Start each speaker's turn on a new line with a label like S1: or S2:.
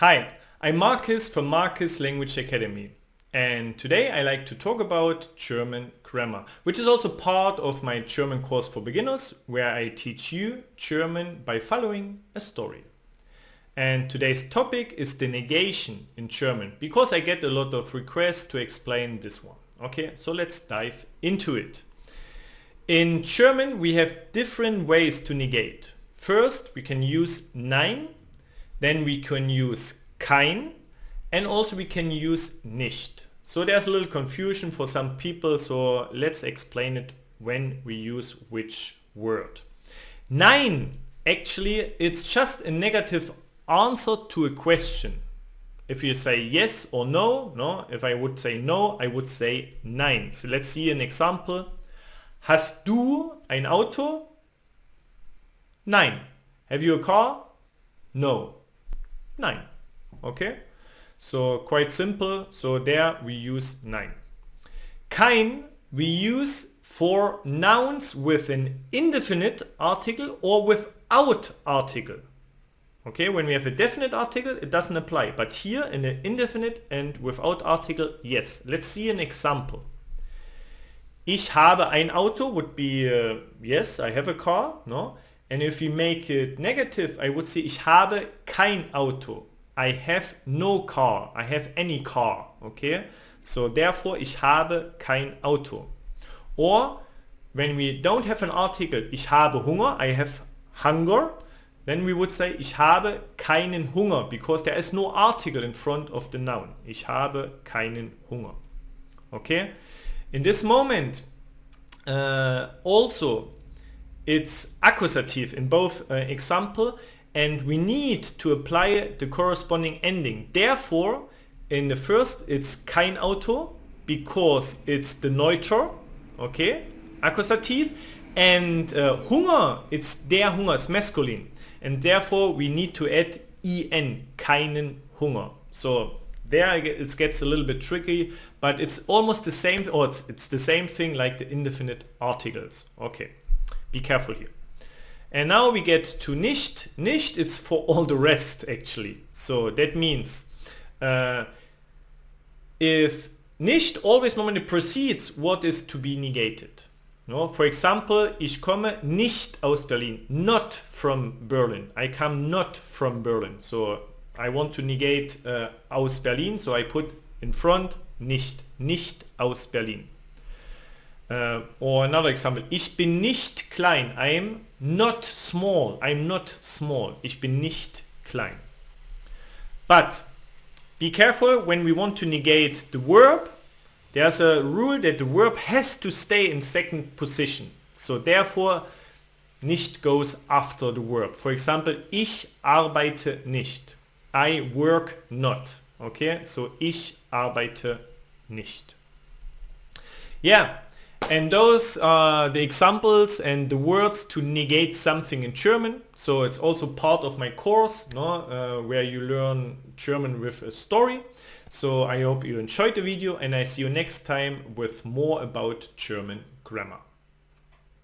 S1: Hi, I'm Marcus from Marcus Language Academy, and today I like to talk about German grammar, which is also part of my German course for beginners, where I teach you German by following a story. And today's topic is the negation in German, because I get a lot of requests to explain this one. Okay, so let's dive into it. In German we have different ways to negate. First we can use Nein, then we can use Kein, and also we can use Nicht. So there's a little confusion for some people, so let's explain it when we use which word. Nein, actually it's just a negative answer to a question. If you say yes or no, if I would say no, I would say nein. So let's see an example. Hast du ein Auto? Nein. Have you a car? No. Nein. Okay? So quite simple. So there we use nein. Kein we use for nouns with an indefinite article or without article. Okay, when we have a definite article, it doesn't apply. But here in the indefinite and without article, yes. Let's see an example. Ich habe ein Auto would be yes, I have a car, no? And if we make it negative, I would say ich habe kein Auto. I have no car. I have any car. Okay? So therefore, ich habe kein Auto. Or when we don't have an article, ich habe Hunger, I have hunger, then we would say ich habe keinen Hunger, because there is no article in front of the noun. Ich habe keinen Hunger. Okay? In this moment, also it's accusative in both example, and we need to apply the corresponding ending. Therefore, in the first it's kein Auto, because it's the neuter, okay, accusative, and Hunger, it's der Hunger, it's masculine, and therefore we need to add en, keinen Hunger. So there it gets a little bit tricky, but it's almost the same, or it's the same thing like the indefinite articles. Okay, be careful here. And now we get to Nicht. Nicht, it's for all the rest actually. So that means if Nicht always normally precedes what is to be negated. No? For example, ich komme nicht aus Berlin, not from Berlin. I come not from Berlin. So I want to negate aus Berlin, so I put in front nicht, nicht aus Berlin. Or another example, ich bin nicht klein, I am not small, I'm not small, ich bin nicht klein. But be careful when we want to negate the verb. There's a rule that the verb has to stay in second position. So therefore, nicht goes after the verb. For example, ich arbeite nicht. I work not. Okay, so ich arbeite nicht. Yeah, and those are the examples and the words to negate something in German. So it's also part of my course, no, where you learn German with a story. So I hope you enjoyed the video, and I see you next time with more about German grammar.